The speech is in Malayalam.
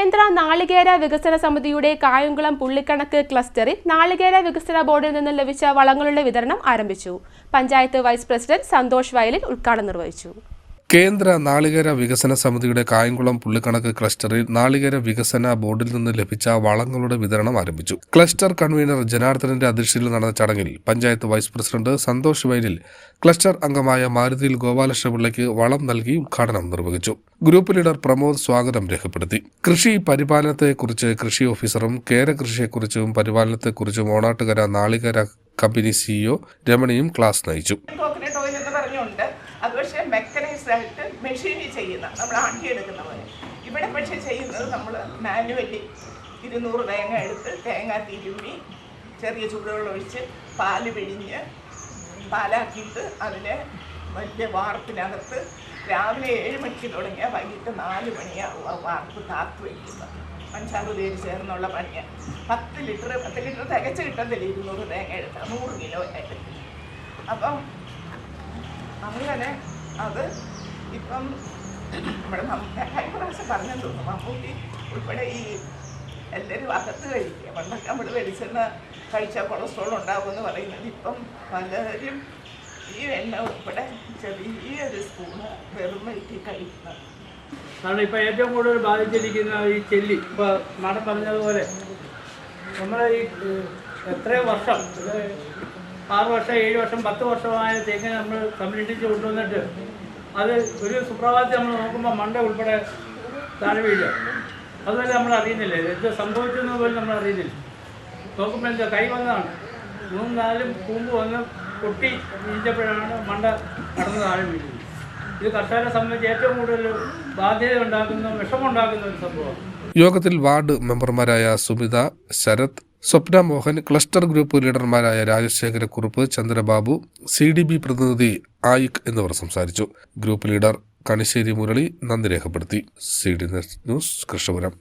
കേന്ദ്ര നാളികേര വികസന സമിതിയുടെ കായംകുളം പുള്ളിക്കണക്ക് ക്ലസ്റ്ററിൽ നാളികേര വികസന ബോർഡിൽ നിന്ന് ലഭിച്ച വളങ്ങളുടെ വിതരണം ആരംഭിച്ചു. പഞ്ചായത്ത് വൈസ് പ്രസിഡന്റ് സന്തോഷ് വയലിൽ ഉദ്ഘാടനം നിർവഹിച്ചു. കേന്ദ്ര നാളികേര വികസന സമിതിയുടെ കായംകുളം പുള്ളിക്കണക്ക് ക്ലസ്റ്ററിൽ നാളികേര വികസന ബോർഡിൽ നിന്ന് ലഭിച്ച വളങ്ങളുടെ വിതരണം ആരംഭിച്ചു. ക്ലസ്റ്റർ കൺവീനർ ജനാർദ്ദനന്റെ അധ്യക്ഷതയിൽ നടന്ന ചടങ്ങിൽ പഞ്ചായത്ത് വൈസ് പ്രസിഡന്റ് സന്തോഷ് വയലിൽ ക്ലസ്റ്റർ അംഗമായ മാരുതിയിൽ ഗോപാലകൃഷ്ണപിള്ളയ്ക്ക് വളം നൽകി ഉദ്ഘാടനം നിർവഹിച്ചു. ഗ്രൂപ്പ് ലീഡർ പ്രമോദ് സ്വാഗതം രേഖപ്പെടുത്തി. കൃഷി പരിപാലനത്തെക്കുറിച്ച് കൃഷി ഓഫീസറും കേരകൃഷിയെക്കുറിച്ചും പരിപാലനത്തെക്കുറിച്ചും ഓണാട്ടുകര നാളികേര കമ്പനി സിഇഒ രമണിയും ക്ലാസ് നയിച്ചു. അത് പക്ഷേ മെക്കനൈസ്ഡ് ആയിട്ട് മെഷീനിൽ ചെയ്യുന്ന നമ്മൾ ആട്ടിയെടുക്കുന്ന പോലെ. ഇവിടെ പക്ഷേ ചെയ്യുന്നത് നമ്മൾ മാനുവലി 200 തേങ്ങ എടുത്ത് തേങ്ങ തിരുമ്മി ചെറിയ ചൂടുവെള്ളം ഒഴിച്ച് പാല് പിഴിഞ്ഞ് പാലാക്കിയിട്ട് അതിനെ വലിയ വാർപ്പിനകത്ത് രാവിലെ 7 മണിക്ക് തുടങ്ങിയാൽ വൈകിട്ട് 4 മണിയാവും ആ വാർപ്പ് താത്ത് വയ്ക്കുന്നത്. പഞ്ചാറ് പേര് ചേർന്നുള്ള പണിയാണ്. 10 ലിറ്റർ തികച്ച് കിട്ടത്തില്ല 200 തേങ്ങ എടുത്താൽ 100 കിലോ ആയിട്ട്. അപ്പം അങ്ങനെ അത് ഇപ്പം നമ്മുടെ കഴിഞ്ഞ പ്രാവശ്യം പറഞ്ഞെന്ന് തോന്നുന്നു, മമ്മൂട്ടി ഉൾപ്പെടെ ഈ എല്ലാവരും അകത്ത് കഴിക്കുക. പണ്ടൊക്കെ നമ്മൾ വെളിച്ചെണ്ണ കഴിച്ചാൽ കൊളസ്ട്രോൾ ഉണ്ടാകുമെന്ന് പറയുന്നത് ഇപ്പം പലരും ഈ എണ്ണ ഉൾപ്പെടെ ചെറിയൊരു സ്പൂണ് വെറും വയറ്റിൽ കഴിക്കുന്നത്. കാരണം ഇപ്പം ഏറ്റവും കൂടുതൽ ബാധിച്ചിരിക്കുന്ന ഈ ചെല്ലി. ഇപ്പോൾ മാഡം പറഞ്ഞതുപോലെ നമ്മൾ ഈ എത്രയോ വർഷം 6 വർഷം 7 വർഷം 10 വർഷമായ തേങ്ങ നമ്മൾ സംരക്ഷിച്ച് കൊണ്ടുവന്നിട്ട് അത് ഒരു സുപ്രഭാതത്തിൽ നമ്മൾ നോക്കുമ്പോൾ മണ്ട ഉൾപ്പെടെ താഴെ വീഴുക. അതുപോലെ നമ്മൾ അറിയുന്നില്ല എന്ത് സംഭവിച്ചെന്ന് പോലും നമ്മൾ അറിയുന്നില്ല. നോക്കുമ്പോൾ എന്താ കൈ വന്നതാണ് 3-4 കൂമ്പ് വന്ന് പൊട്ടി വീഴ്ചപ്പോഴാണ് മണ്ട കടന്ന് താഴെ വീഴുന്നത്. ഇത് കർഷകരെ സംബന്ധിച്ച് ഏറ്റവും കൂടുതൽ ബാധ്യത ഉണ്ടാക്കുന്ന വിഷമമുണ്ടാക്കുന്ന ഒരു സംഭവമാണ്. യോഗത്തിൽ വാർഡ് മെമ്പർമാരായ സുമിത, ശരത്, സ്വപ്ന മോഹൻ, ക്ലസ്റ്റർ ഗ്രൂപ്പ് ലീഡർമാരായ രാജശേഖരക്കുറുപ്പ്, ചന്ദ്രബാബു, CDB പ്രതിനിധി ആയിക് എന്നിവർ സംസാരിച്ചു. ഗ്രൂപ്പ് ലീഡർ കണിശ്ശേരി മുരളി നന്ദി രേഖപ്പെടുത്തി. CD news Krishnapuram.